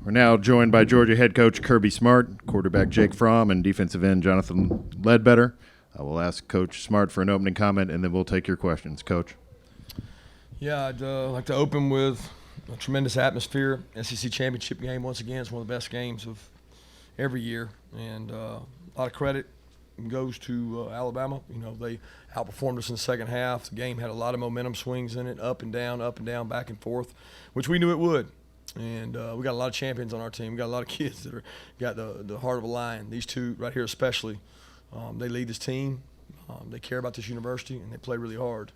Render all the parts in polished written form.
We're now joined by Georgia head coach Kirby Smart, quarterback Jake Fromm, and defensive end Jonathan Ledbetter. We'll ask Coach Smart for an opening comment, and then we'll take your questions. Coach. Yeah, I'd like to open with a tremendous atmosphere. SEC championship game, once again, is one of the best games of every year. And a lot of credit goes to Alabama. You know, they outperformed us in the second half. The game had a lot of momentum swings in it, up and down, back and forth, which we knew it would. And we got a lot of champions on our team. We got a lot of kids that got the heart of a lion. These two right here especially, they lead this team. They care about this university, and they play really hard.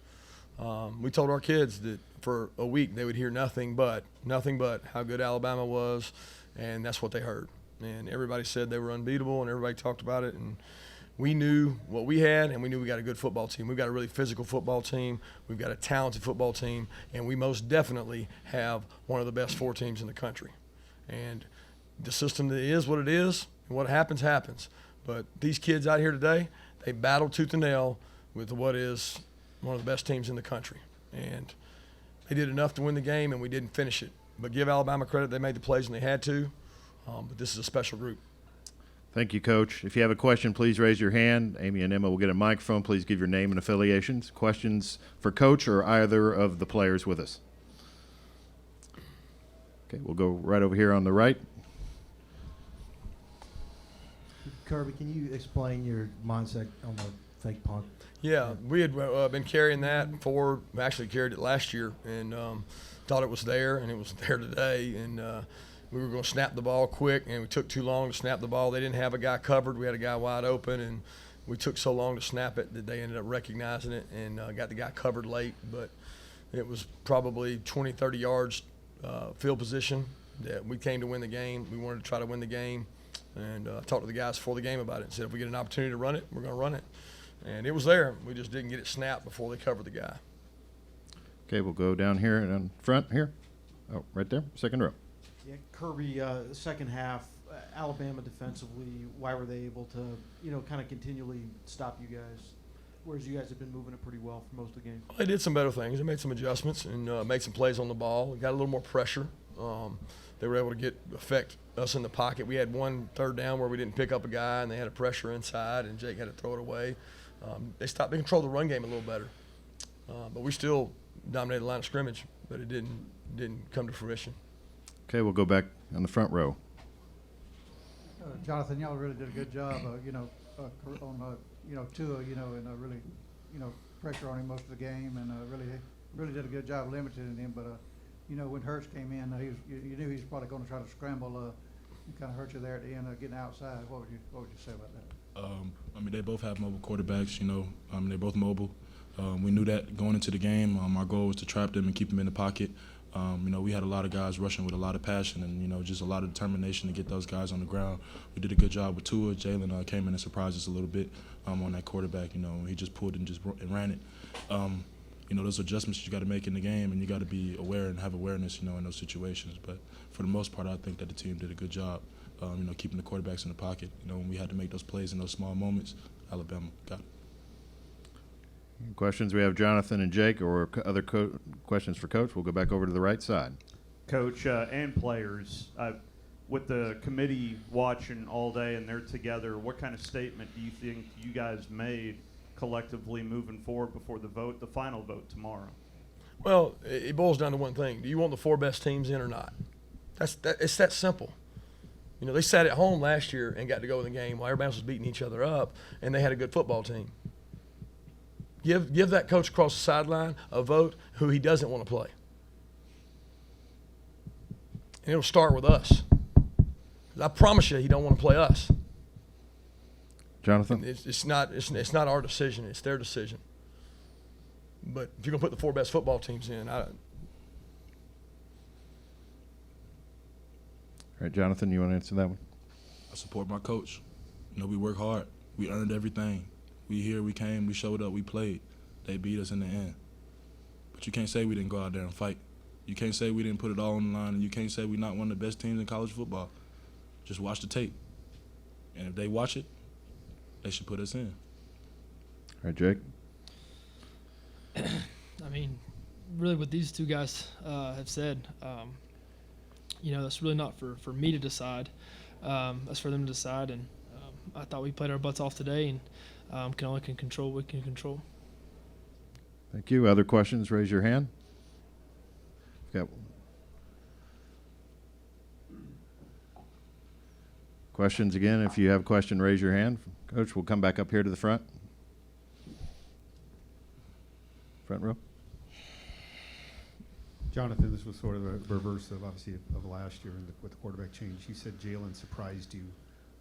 We told our kids that for a week they would hear nothing but how good Alabama was, and that's what they heard. And everybody said they were unbeatable, and everybody talked about it. And we knew what we had, and we knew we got a good football team. We've got a really physical football team. We've got a talented football team, and we most definitely have one of the best 4 teams in the country. And the system is what it is, and what happens, happens. But these kids out here today, they battled tooth and nail with what is one of the best teams in the country. And they did enough to win the game, and we didn't finish it. But give Alabama credit, they made the plays when they had to. But this is a special group. Thank you, Coach. If you have a question, please raise your hand. Amy and Emma will get a microphone. Please give your name and affiliations. Questions for Coach or either of the players with us? Okay, we'll go right over here on the right. Kirby, can you explain your mindset on the fake punt? Yeah, we had been carrying that forward. We actually carried it last year and thought it was there, and it was there today. And we were going to snap the ball quick, and we took too long to snap the ball. They didn't have a guy covered. We had a guy wide open, and we took so long to snap it that they ended up recognizing it and got the guy covered late. But it was probably 20, 30 yards field position that we came to win the game. We wanted to try to win the game. And I talked to the guys before the game about it and said, if we get an opportunity to run it, we're going to run it. And it was there. We just didn't get it snapped before they covered the guy. Okay, we'll go down here and in front here. Oh, right there, second row. Yeah, Kirby, second half, Alabama defensively, why were they able to, kind of continually stop you guys, whereas you guys have been moving it pretty well for most of the game? Well, they did some better things. They made some adjustments and made some plays on the ball. We got a little more pressure. They were able to affect us in the pocket. We had one third down where we didn't pick up a guy, and they had a pressure inside, and Jake had to throw it away. They controlled the run game a little better. But we still dominated the line of scrimmage, but it didn't come to fruition. Okay, we'll go back on the front row. Jonathan, y'all really did a good job, on Tua, and really, pressure on him most of the game, and really did a good job limiting him. But when Hurts came in, you knew he was probably going to try to scramble. He kind of hurt you there at the end, getting outside. What would you say about that? They both have mobile quarterbacks. They're both mobile. We knew that going into the game. Our goal was to trap them and keep them in the pocket. We had a lot of guys rushing with a lot of passion and, just a lot of determination to get those guys on the ground. We did a good job with Tua. Jalen came in and surprised us a little bit on that quarterback. He just pulled and ran it. Those adjustments you got to make in the game, and you got to be aware and have awareness, in those situations. But for the most part, I think that the team did a good job, keeping the quarterbacks in the pocket. When we had to make those plays in those small moments, Alabama got it. Questions? We have Jonathan and Jake, or other questions for Coach. We'll go back over to the right side. Coach and players, with the committee watching all day and they're together, what kind of statement do you think you guys made collectively moving forward before the final vote tomorrow? Well, it boils down to one thing. Do you want the 4 best teams in or not? It's that simple. They sat at home last year and got to go in the game while everybody else was beating each other up, and they had a good football team. Give that coach across the sideline a vote who he doesn't want to play. And it'll start with us. I promise you he don't want to play us. Jonathan? It's not our decision. It's their decision. But if you're going to put the 4 best football teams in, All right, Jonathan, you want to answer that one? I support my coach. We work hard. We earned everything. We here, we came, we showed up, we played. They beat us in the end. But you can't say we didn't go out there and fight. You can't say we didn't put it all on the line, and you can't say we're not one of the best teams in college football. Just watch the tape. And if they watch it, they should put us in. All right, Jake? Really what these two guys have said, that's really not for me to decide. That's for them to decide. And I thought we played our butts off today, and can only control what we can control. Thank you. Other questions? Raise your hand. Got questions again. If you have a question, raise your hand. Coach, we'll come back up here to the front. Front row. Jonathan, this was sort of a reverse of obviously of last year with the quarterback change. You said Jalen surprised you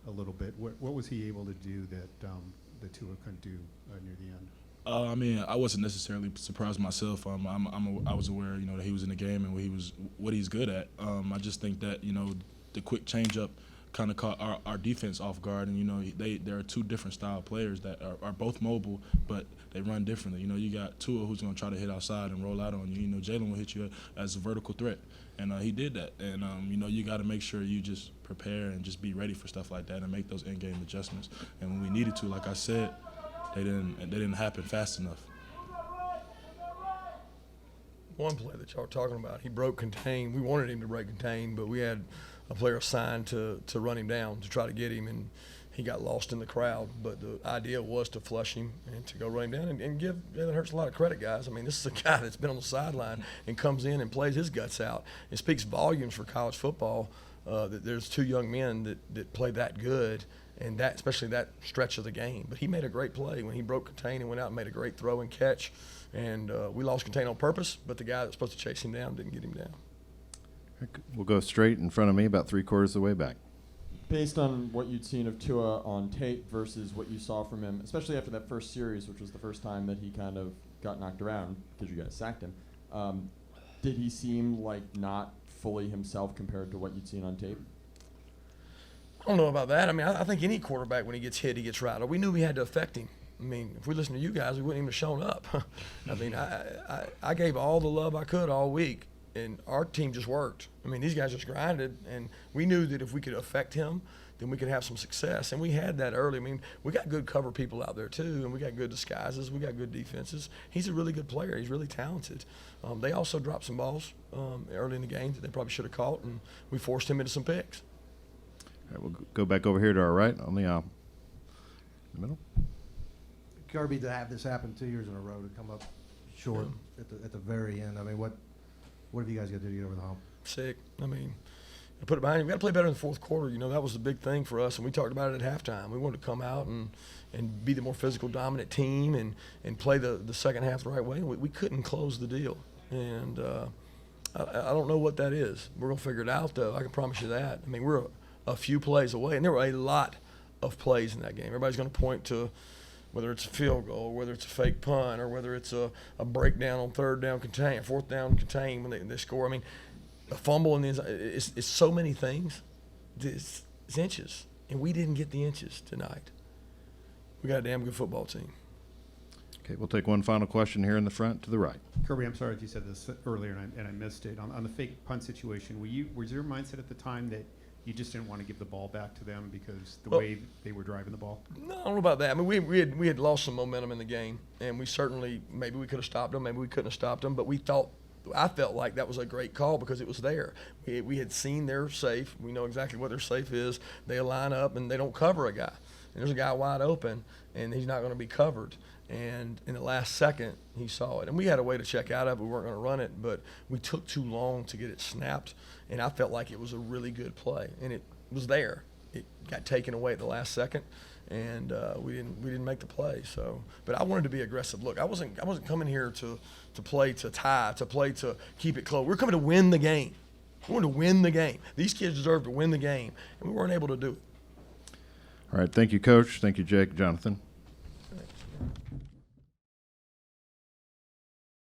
a little bit. What was he able to do that the Tua couldn't do near the end? I mean, I wasn't necessarily surprised myself. I was aware, that he was in the game and what he's good at. I just think that the quick changeup kind of caught our defense off guard, and there are two different style players that are both mobile, but they run differently. You got Tua, who's going to try to hit outside and roll out on you. Jalen will hit you as a vertical threat, and he did that. And you got to make sure you just prepare and just be ready for stuff like that and make those in-game adjustments. And when we needed to, like I said, they didn't happen fast enough. One play that y'all are talking about, he broke contain. We wanted him to break contain, but we had a player assigned to run him down to try to get him, and he got lost in the crowd. But the idea was to flush him and to go run him down and give Jalen Hurts a lot of credit, guys. I mean, this is a guy that's been on the sideline and comes in and plays his guts out. It speaks volumes for college football that there's two young men that play that good, and that especially that stretch of the game. But he made a great play when he broke contain and went out and made a great throw and catch. And we lost contain on purpose, but the guy that was supposed to chase him down didn't get him down. We'll go straight in front of me, about 3/4 of the way back. Based on what you'd seen of Tua on tape versus what you saw from him, especially after that first series, which was the first time that he kind of got knocked around because you guys sacked him, did he seem like not fully himself compared to what you'd seen on tape? I don't know about that. I mean, I think any quarterback, when he gets hit, he gets rattled. We knew we had to affect him. I mean, if we listened to you guys, we wouldn't even have shown up. I mean, I gave all the love I could all week, and our team just worked. I mean, these guys just grinded, and we knew that if we could affect him, then we could have some success. And we had that early. I mean, we got good cover people out there, too, and we got good disguises. We got good defenses. He's a really good player. He's really talented. They also dropped some balls early in the game that they probably should have caught, and we forced him into some picks. All right, we'll go back over here to our right on the middle. Kirby, to have this happen 2 years in a row, to come up short at the very end. I mean, what have you guys got to do to get over the hump? Sick. I mean, put it behind you. We got to play better in the fourth quarter. That was the big thing for us, and we talked about it at halftime. We wanted to come out and be the more physical, dominant team and play the second half the right way. We couldn't close the deal, and I don't know what that is. We're going to figure it out, though. I can promise you that. I mean, we're a few plays away, and there were a lot of plays in that game. Everybody's going to point to whether it's a field goal, whether it's a fake punt, or whether it's a breakdown on third down contain, fourth down contain when they score. I mean, a fumble in the end, it's so many things. It's inches, and we didn't get the inches tonight. We got a damn good football team. Okay, we'll take one final question here in the front to the right. Kirby, I'm sorry if you said this earlier and I missed it. On the fake punt situation, was your mindset at the time that you just didn't want to give the ball back to them because the way they were driving the ball? No, I don't know about that. I mean, we had lost some momentum in the game, and we certainly maybe we could have stopped them, maybe we couldn't have stopped them, but I felt like that was a great call because it was there. We had seen their safe. We know exactly what their safe is. They line up and they don't cover a guy. And there's a guy wide open, and he's not going to be covered. And in the last second, he saw it. And we had a way to check out of it. We weren't going to run it, but we took too long to get it snapped. And I felt like it was a really good play. And it was there. It got taken away at the last second, and we didn't make the play. So, but I wanted to be aggressive. Look, I wasn't coming here to play to tie, to play to keep it close. We're coming to win the game. We wanted to win the game. These kids deserve to win the game, and we weren't able to do it. All right, thank you, Coach. Thank you, Jake, Jonathan.